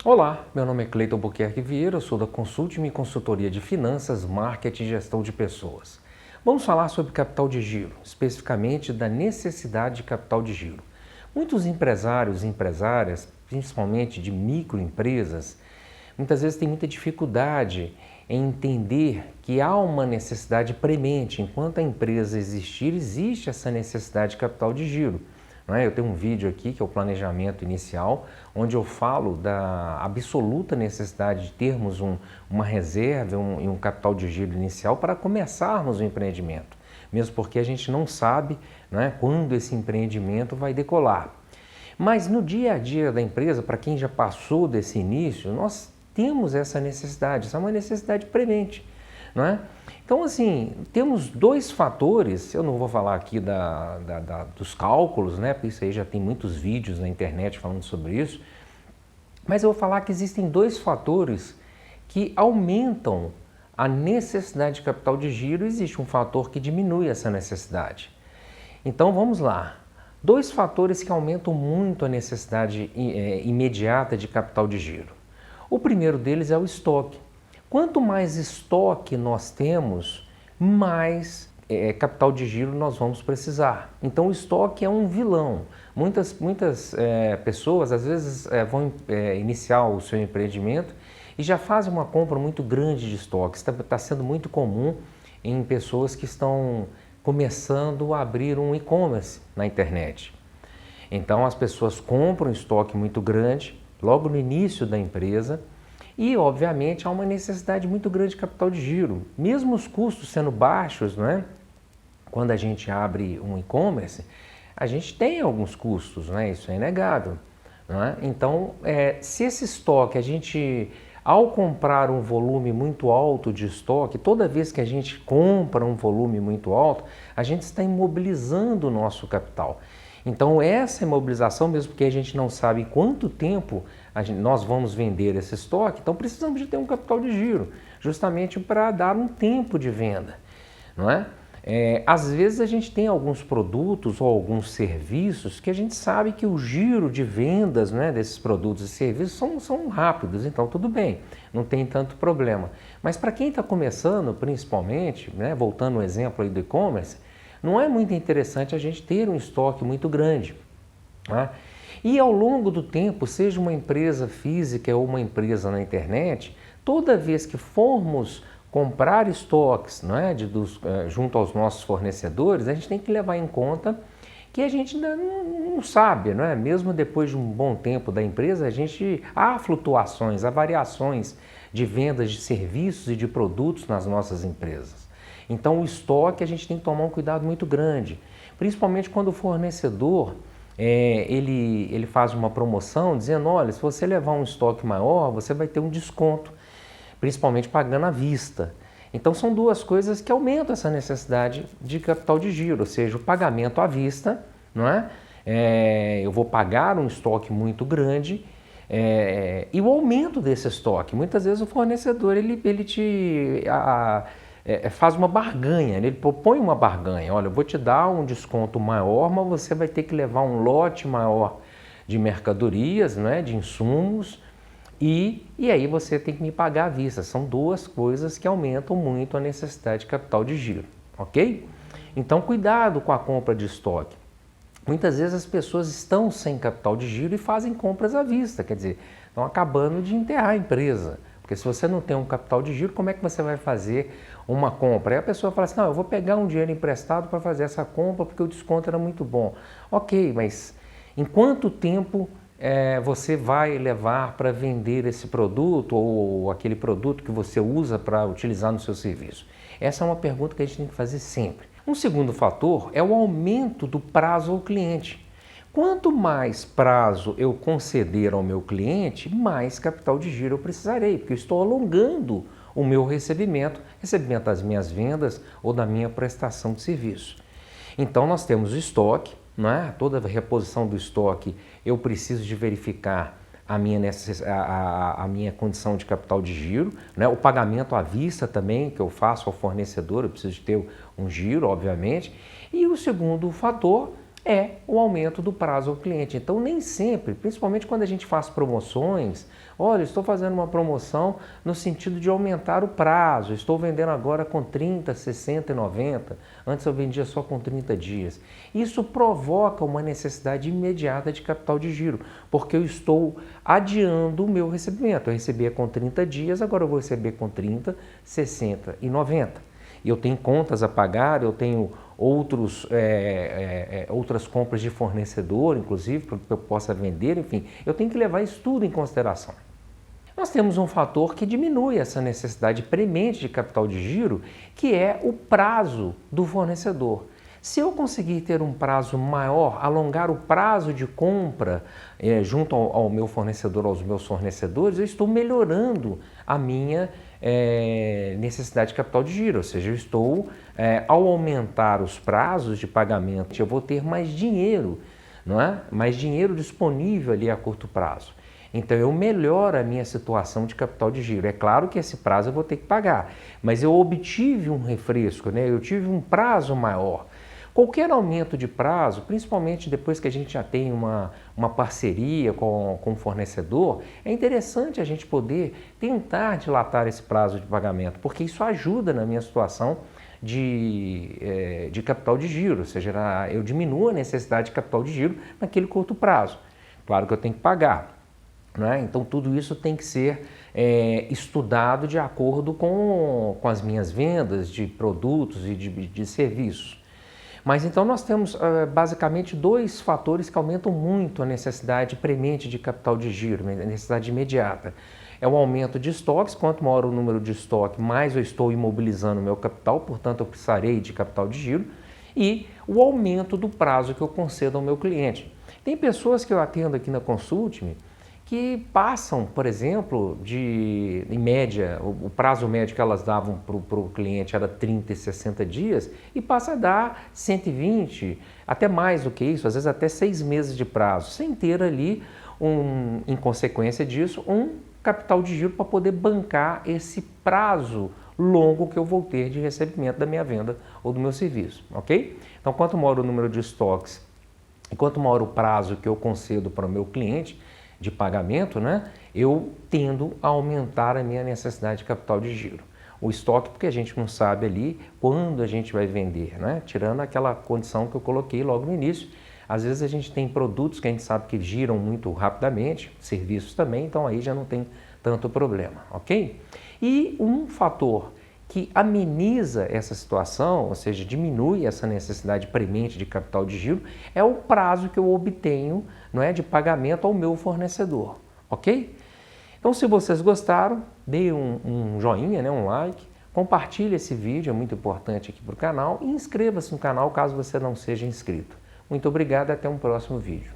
Olá, meu nome é Cleiton Buquerque Vieira, eu sou da Consulte-me Consultoria de Finanças, Marketing e Gestão de Pessoas. Vamos falar sobre capital de giro, especificamente da necessidade de capital de giro. Muitos empresários e empresárias, principalmente de microempresas, muitas vezes têm muita dificuldade em entender que há uma necessidade premente. Enquanto a empresa existir, existe essa necessidade de capital de giro. Eu tenho um vídeo aqui que é o planejamento inicial, onde eu falo da absoluta necessidade de termos uma reserva e um capital de giro inicial para começarmos o empreendimento, mesmo porque a gente não sabe, quando esse empreendimento vai decolar. Mas no dia a dia da empresa, para quem já passou desse início, nós temos essa necessidade, essa é uma necessidade premente. Então, assim, temos dois fatores, eu não vou falar aqui dos cálculos, porque isso aí já tem muitos vídeos na internet falando sobre isso, mas eu vou falar que existem dois fatores que aumentam a necessidade de capital de giro e existe um fator que diminui essa necessidade. Então, vamos lá. Dois fatores que aumentam muito a necessidade imediata de capital de giro. O primeiro deles é o estoque. Quanto mais estoque nós temos, mais capital de giro nós vamos precisar. Então o estoque é um vilão. Muitas pessoas às vezes vão iniciar o seu empreendimento e já fazem uma compra muito grande de estoque. Está sendo muito comum em pessoas que estão começando a abrir um e-commerce na internet. Então as pessoas compram um estoque muito grande logo no início da empresa. E, obviamente, há uma necessidade muito grande de capital de giro. Mesmo os custos sendo baixos, quando a gente abre um e-commerce, a gente tem alguns custos, isso é inegável. Então, se esse estoque, ao comprar um volume muito alto de estoque, toda vez que a gente compra um volume muito alto, a gente está imobilizando o nosso capital. Então essa imobilização, mesmo porque a gente não sabe quanto tempo nós vamos vender esse estoque, então precisamos de ter um capital de giro, justamente para dar um tempo de venda. Às vezes a gente tem alguns produtos ou alguns serviços que a gente sabe que o giro de vendas desses produtos e serviços são rápidos, então tudo bem, não tem tanto problema. Mas para quem está começando, principalmente, voltando ao exemplo aí do e-commerce, não é muito interessante a gente ter um estoque muito grande. E ao longo do tempo, seja uma empresa física ou uma empresa na internet, toda vez que formos comprar estoques junto aos nossos fornecedores, a gente tem que levar em conta que a gente ainda não sabe, mesmo depois de um bom tempo da empresa, há flutuações, há variações de vendas de serviços e de produtos nas nossas empresas. Então o estoque a gente tem que tomar um cuidado muito grande, principalmente quando o fornecedor ele faz uma promoção dizendo, olha, se você levar um estoque maior, você vai ter um desconto, principalmente pagando à vista. Então são duas coisas que aumentam essa necessidade de capital de giro, ou seja, o pagamento à vista, eu vou pagar um estoque muito grande e o aumento desse estoque. Muitas vezes o fornecedor faz uma barganha, ele propõe uma barganha, olha, eu vou te dar um desconto maior, mas você vai ter que levar um lote maior de mercadorias, de insumos, e aí você tem que me pagar à vista. São duas coisas que aumentam muito a necessidade de capital de giro, ok? Então cuidado com a compra de estoque. Muitas vezes as pessoas estão sem capital de giro e fazem compras à vista, quer dizer, estão acabando de enterrar a empresa. Porque se você não tem um capital de giro, como é que você vai fazer uma compra? Aí a pessoa fala assim, não, eu vou pegar um dinheiro emprestado para fazer essa compra porque o desconto era muito bom. Ok, mas em quanto tempo você vai levar para vender esse produto ou aquele produto que você usa para utilizar no seu serviço? Essa é uma pergunta que a gente tem que fazer sempre. Um segundo fator é o aumento do prazo ao cliente. Quanto mais prazo eu conceder ao meu cliente, mais capital de giro eu precisarei, porque eu estou alongando o meu recebimento das minhas vendas ou da minha prestação de serviço. Então nós temos o estoque, toda a reposição do estoque eu preciso de verificar a minha condição de capital de giro, o pagamento à vista também que eu faço ao fornecedor, eu preciso de ter um giro, obviamente. E o segundo fator é o aumento do prazo ao cliente. Então, nem sempre, principalmente quando a gente faz promoções, olha, estou fazendo uma promoção no sentido de aumentar o prazo, estou vendendo agora com 30, 60 e 90, antes eu vendia só com 30 dias. Isso provoca uma necessidade imediata de capital de giro, porque eu estou adiando o meu recebimento. Eu recebia com 30 dias, agora eu vou receber com 30, 60 e 90. Eu tenho contas a pagar, eu tenho outras compras de fornecedor, inclusive, para que eu possa vender, enfim, eu tenho que levar isso tudo em consideração. Nós temos um fator que diminui essa necessidade premente de capital de giro, que é o prazo do fornecedor. Se eu conseguir ter um prazo maior, alongar o prazo de compra junto ao meu fornecedor, aos meus fornecedores, eu estou melhorando a minha necessidade de capital de giro, ou seja, eu estou, ao aumentar os prazos de pagamento, eu vou ter mais dinheiro, não é? Mais dinheiro disponível ali a curto prazo. Então eu melhoro a minha situação de capital de giro. É claro que esse prazo eu vou ter que pagar, mas eu obtive um refresco, né? Eu tive um prazo maior. Qualquer aumento de prazo, principalmente depois que a gente já tem uma parceria com o fornecedor, é interessante a gente poder tentar dilatar esse prazo de pagamento, porque isso ajuda na minha situação de capital de giro, ou seja, eu diminuo a necessidade de capital de giro naquele curto prazo. Claro que eu tenho que pagar, né? Então tudo isso tem que ser estudado de acordo com as minhas vendas de produtos e de serviços. Mas então nós temos basicamente dois fatores que aumentam muito a necessidade premente de capital de giro, a necessidade imediata. É o aumento de estoques, quanto maior o número de estoque, mais eu estou imobilizando o meu capital, portanto eu precisarei de capital de giro, e o aumento do prazo que eu concedo ao meu cliente. Tem pessoas que eu atendo aqui na Consulte-me que passam, por exemplo, em média, o prazo médio que elas davam para o cliente era 30 e 60 dias e passa a dar 120, até mais do que isso, às vezes até 6 meses de prazo, sem ter ali, em consequência disso, um capital de giro para poder bancar esse prazo longo que eu vou ter de recebimento da minha venda ou do meu serviço, ok? Então, quanto maior o número de estoques e quanto maior o prazo que eu concedo para o meu cliente de pagamento, né, eu tendo a aumentar a minha necessidade de capital de giro. O estoque, porque a gente não sabe ali quando a gente vai vender, né? Tirando aquela condição que eu coloquei logo no início. Às vezes a gente tem produtos que a gente sabe que giram muito rapidamente, serviços também, então aí já não tem tanto problema, ok? E um fator que ameniza essa situação, ou seja, diminui essa necessidade premente de capital de giro, é o prazo que eu obtenho, não é, de pagamento ao meu fornecedor, ok? Então, se vocês gostaram, dê um joinha, né, um like, compartilhe esse vídeo, é muito importante aqui para o canal, e inscreva-se no canal caso você não seja inscrito. Muito obrigado e até um próximo vídeo.